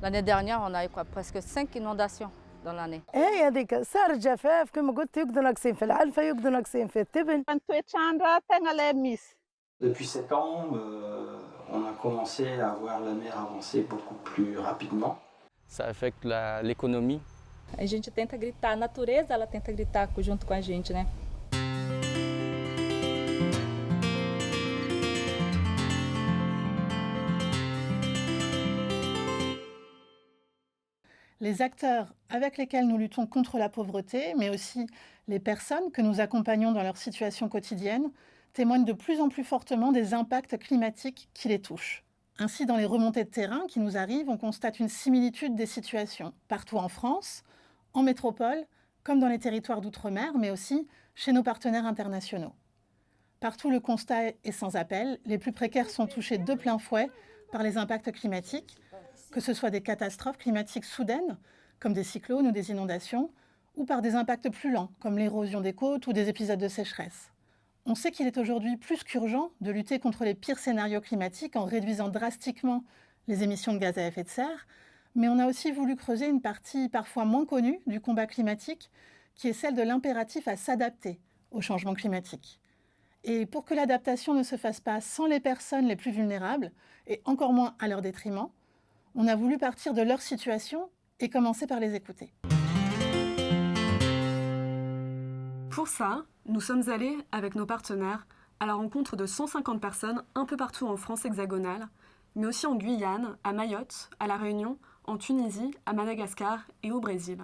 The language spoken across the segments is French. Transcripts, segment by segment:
L'année dernière, on a eu presque 5 inondations dans l'année. هي هذيك صار الجفاف كما قلت يقعدوا ناقصين في العلفة يقعدوا ناقصين في التبن. Depuis septembre, on a commencé à voir la mer avancer beaucoup plus rapidement. Ça affecte l'économie. A gente tenta gritar, a natureza ela tenta gritar junto com a gente, né? Les acteurs avec lesquels nous luttons contre la pauvreté, mais aussi les personnes que nous accompagnons dans leur situation quotidienne, témoignent de plus en plus fortement des impacts climatiques qui les touchent. Ainsi, dans les remontées de terrain qui nous arrivent, on constate une similitude des situations partout en France, en métropole, comme dans les territoires d'outre-mer, mais aussi chez nos partenaires internationaux. Partout, le constat est sans appel. Les plus précaires sont touchés de plein fouet par les impacts climatiques, que ce soit des catastrophes climatiques soudaines, comme des cyclones ou des inondations, ou par des impacts plus lents, comme l'érosion des côtes ou des épisodes de sécheresse. On sait qu'il est aujourd'hui plus qu'urgent de lutter contre les pires scénarios climatiques en réduisant drastiquement les émissions de gaz à effet de serre, mais on a aussi voulu creuser une partie parfois moins connue du combat climatique, qui est celle de l'impératif à s'adapter au changement climatique. Et pour que l'adaptation ne se fasse pas sans les personnes les plus vulnérables, et encore moins à leur détriment, on a voulu partir de leur situation et commencer par les écouter. Pour ça, nous sommes allés, avec nos partenaires, à la rencontre de 150 personnes un peu partout en France hexagonale, mais aussi en Guyane, à Mayotte, à La Réunion, en Tunisie, à Madagascar et au Brésil.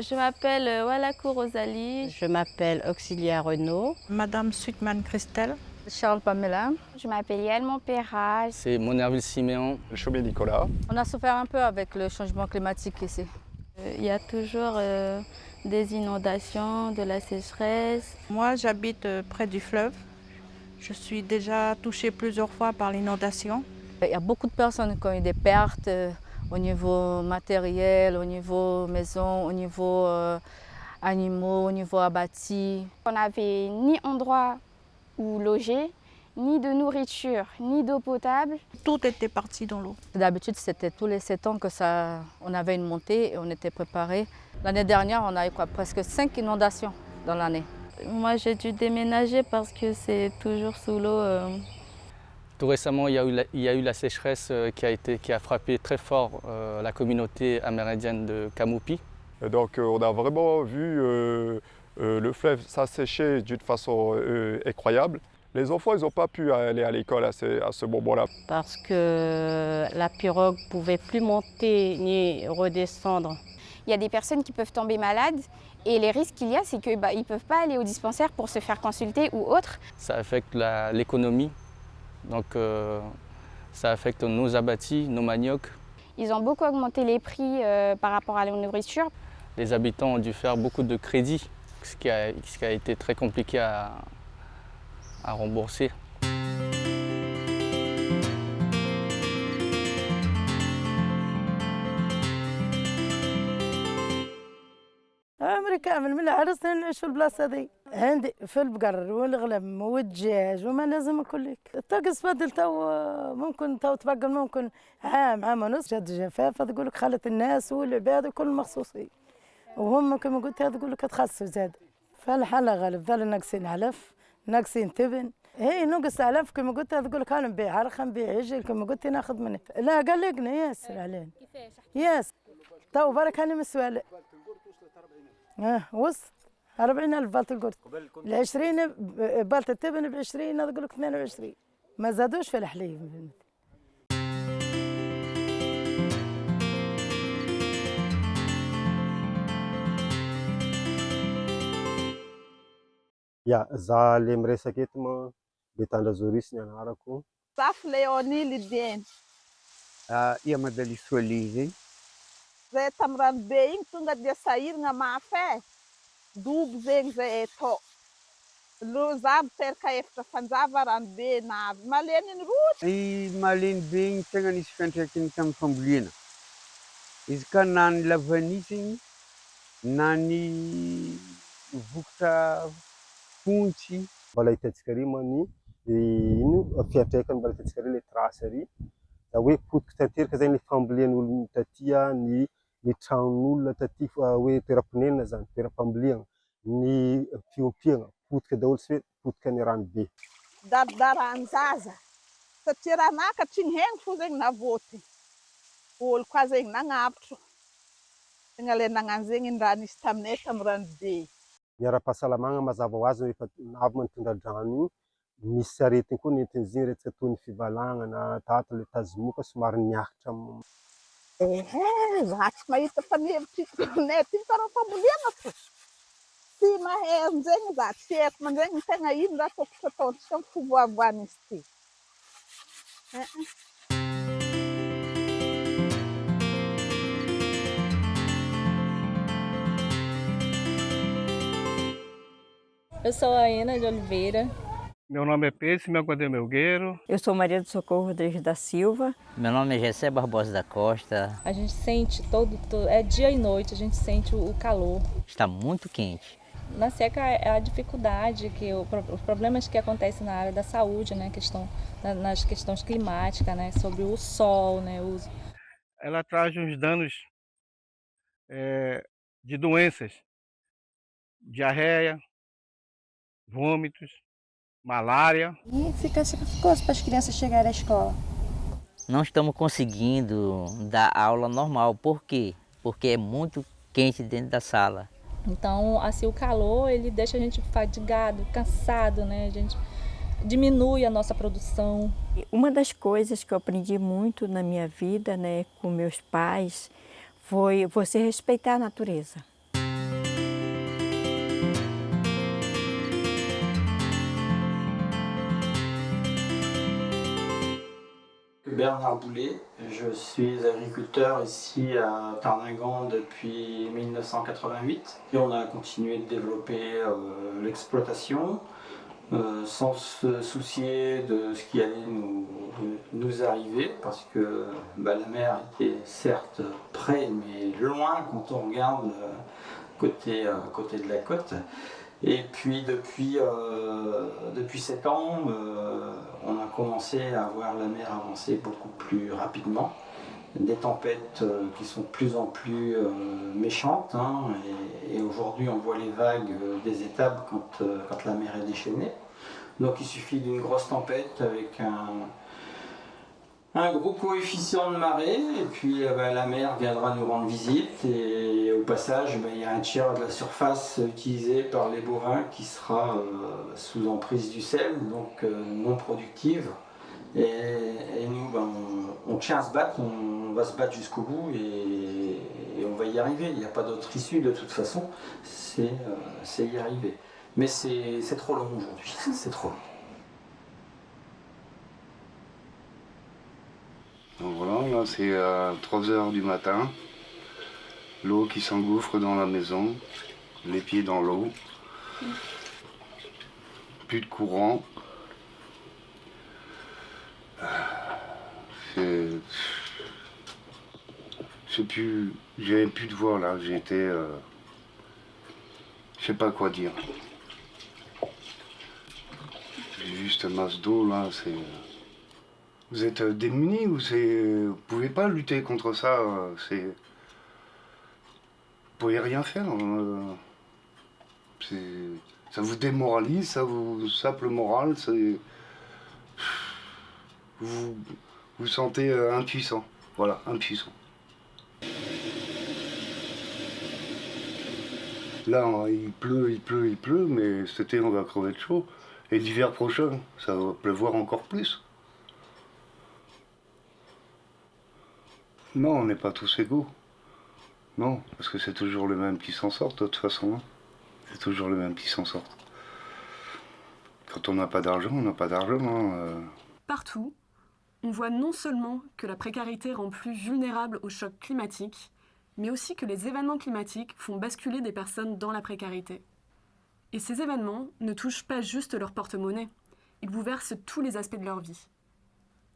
Je m'appelle Walakou Rosalie. Je m'appelle Auxilia Renaud. Madame Suitman Christelle. Charles Pamela. Je m'appelle Yael Montpera. C'est Monerville Siméon. Chaumet Nicolas. On a souffert un peu avec le changement climatique ici. Il y a toujours des inondations, de la sécheresse. Moi, j'habite près du fleuve. Je suis déjà touchée plusieurs fois par l'inondation. Il y a beaucoup de personnes qui ont eu des pertes au niveau matériel, au niveau maison, au niveau animaux, au niveau abattis. On n'avait ni endroit où loger, ni de nourriture, ni d'eau potable. Tout était parti dans l'eau. D'habitude, c'était tous les 7 ans que on avait une montée et on était préparés. L'année dernière, on a eu presque 5 inondations dans l'année. Moi, j'ai dû déménager parce que c'est toujours sous l'eau. Tout récemment, il y a eu la sécheresse qui a frappé très fort la communauté amérindienne de Camopi. Donc on a vraiment vu le fleuve s'assécher d'une façon incroyable. Les enfants, ils n'ont pas pu aller à l'école à ce moment-là. Parce que la pirogue ne pouvait plus monter ni redescendre. Il y a des personnes qui peuvent tomber malades et les risques qu'il y a, c'est qu'ils ne peuvent pas aller au dispensaire pour se faire consulter ou autre. Ça affecte l'économie, donc ça affecte nos abattis, nos maniocs. Ils ont beaucoup augmenté les prix par rapport à la nourriture. Les habitants ont dû faire beaucoup de crédits, ce qui a été très compliqué à rembourser. عمري كامل من عرسنا نعيش في البلاصة دي. عندي في البقر والغلم والدجاج وما لازم نقول لك. الطقس فضل ممكن تبقى ممكن عام ونص جد جفاف تقول لك خلت الناس والعباد وكل مخصوصين. وهم كما قلت تقول لك تخصص زاد. فالحالة غالب ظل ناقصين علف ناقصين تبن. هي نقص علف كما قلت تقول لك نبيع عرخ نبيع عجل كما قلت ناخذ منه. لا قلقنا ياسر علينا. ياس. تو برك هاني مسوالي. وسط 40,000 بالت القرد. ال20 بالت التبن ب20 اقول لك 22 ما زادوش في الحليب. Ya, za lemre saketma betanda zoris ni anarako. Saf Leoni Lidien. Ia madali soalizem. Zay tamran being tunga dia sair nga mafé. Dub zeng zay to. Lozab terka eftra fanjava ran be na malenin rut. I malen beng tena nisy fiantraikany tamin'ny fambolena. Izy ka na ny lavanisiny na ny vokatra fontsy. Mbola hitantsika ary mani ino fiantraikany mbola hitantsika ary le trasy ary da hoe potika tanteraka zany le famboleen'olona tatya ny tranon'olona taty hoe toeram-ponenana zany toeram-pambolena ny fiompiana potika daholo sy hoe potika ny ranobe. Daridaran-jaza satria raha nakatry ny hegny fo zegny navoty olo koa zegny nagnavotro tegna le nagnano zegny ny raha nisy taminay tamin'ny ranobe. Ny ara-pahasalamagna mazava ho azy rehefa avy manitondra drano io misy aretigny koa nentin'izy resaka toy ny fivalagna na tahata le tazomoka somary niakatra Zaho tsy mahita fanevitry aminay aty karaha fambolena fo. Tsy mahay amin'izegny za tsy haiko manzegny tegna ino raha tokony ataontsika amin'ny fivoavoan'izy ity. Eu sou a Ana de Oliveira. Meu nome é Pedro Simeão Melgueiro. Eu sou Maria do Socorro Rodrigues da Silva. Meu nome é Gessé Barbosa da Costa. A gente sente é dia e noite, a gente sente o calor. Está muito quente. Na seca é a dificuldade, os problemas que acontecem na área da saúde, né, nas questões climáticas, né, sobre o sol, né, Ela traz uns danos de doenças, diarreia, vômitos, malária. E fica dificultoso para as crianças chegarem à escola. Não estamos conseguindo dar aula normal. Por quê? Porque é muito quente dentro da sala. Então, assim, o calor, ele deixa a gente fadigado, cansado, né? A gente diminui a nossa produção. Uma das coisas que eu aprendi muito na minha vida, né, com meus pais, foi você respeitar a natureza. Bernard Boulet, je suis agriculteur ici à Tarningan depuis 1988 et on a continué de développer l'exploitation sans se soucier de ce qui allait nous arriver parce que la mer était certes près mais loin quand on regarde côté de la côte. Et puis depuis 7 ans, on a commencé à voir la mer avancer beaucoup plus rapidement. Des tempêtes qui sont de plus en plus méchantes. Hein, et aujourd'hui, on voit les vagues des étables quand la mer est déchaînée. Donc il suffit d'une grosse tempête avec un gros coefficient de marée et puis la mer viendra nous rendre visite et au passage il y a un tiers de la surface utilisée par les bovins qui sera sous emprise du sel, donc non productive et nous on tient à se battre, on va se battre jusqu'au bout et on va y arriver, il n'y a pas d'autre issue de toute façon, c'est y arriver. Mais c'est trop long aujourd'hui, c'est trop long. Donc voilà, là c'est à 3h du matin, l'eau qui s'engouffre dans la maison, les pieds dans l'eau, plus de courant. J'avais plus de voix là, j'étais... je sais pas quoi dire. J'ai juste masse d'eau là, c'est... Vous êtes démunis ou vous pouvez pas lutter contre ça, vous pouvez rien faire. Ça vous démoralise, ça vous sape le moral, vous vous sentez impuissant. Voilà, impuissant. Là, il pleut, mais cet été on va crever de chaud. Et l'hiver prochain, ça va pleuvoir encore plus. Non, on n'est pas tous égaux. Non, parce que c'est toujours les mêmes qui s'en sortent de toute façon. Hein. C'est toujours les mêmes qui s'en sortent. Quand on n'a pas d'argent, on n'a pas d'argent. Hein. Partout, on voit non seulement que la précarité rend plus vulnérable au choc climatique, mais aussi que les événements climatiques font basculer des personnes dans la précarité. Et ces événements ne touchent pas juste leur porte-monnaie, ils bouleversent tous les aspects de leur vie.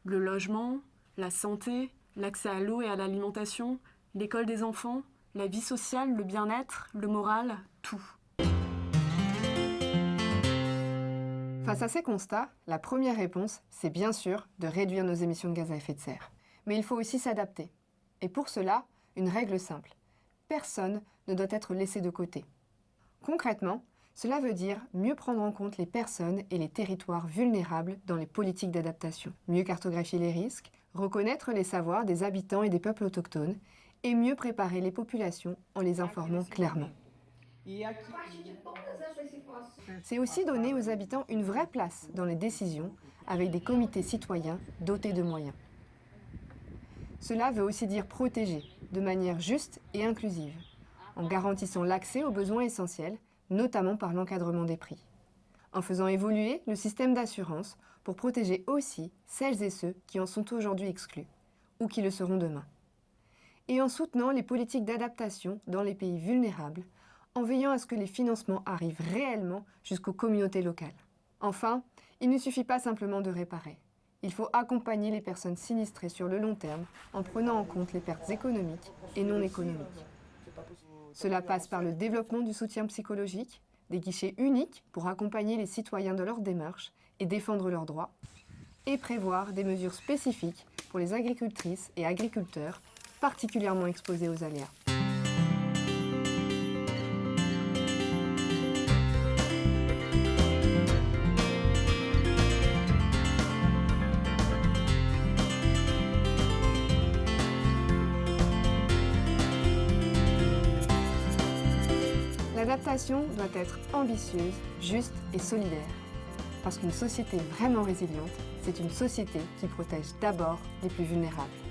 Le logement, la santé, l'accès à l'eau et à l'alimentation, l'école des enfants, la vie sociale, le bien-être, le moral, tout. Face à ces constats, la première réponse, c'est bien sûr de réduire nos émissions de gaz à effet de serre. Mais il faut aussi s'adapter. Et pour cela, une règle simple. Personne ne doit être laissé de côté. Concrètement, cela veut dire mieux prendre en compte les personnes et les territoires vulnérables dans les politiques d'adaptation, mieux cartographier les risques, reconnaître les savoirs des habitants et des peuples autochtones, et mieux préparer les populations en les informant clairement. C'est aussi donner aux habitants une vraie place dans les décisions avec des comités citoyens dotés de moyens. Cela veut aussi dire protéger de manière juste et inclusive, en garantissant l'accès aux besoins essentiels, notamment par l'encadrement des prix, en faisant évoluer le système d'assurance pour protéger aussi celles et ceux qui en sont aujourd'hui exclus, ou qui le seront demain, et en soutenant les politiques d'adaptation dans les pays vulnérables, en veillant à ce que les financements arrivent réellement jusqu'aux communautés locales. Enfin, il ne suffit pas simplement de réparer. Il faut accompagner les personnes sinistrées sur le long terme en prenant en compte les pertes économiques et non économiques. Cela passe par le développement du soutien psychologique, des guichets uniques pour accompagner les citoyens dans leur démarche et défendre leurs droits, et prévoir des mesures spécifiques pour les agricultrices et agriculteurs particulièrement exposés aux aléas. L'adaptation doit être ambitieuse, juste et solidaire. Parce qu'une société vraiment résiliente, c'est une société qui protège d'abord les plus vulnérables.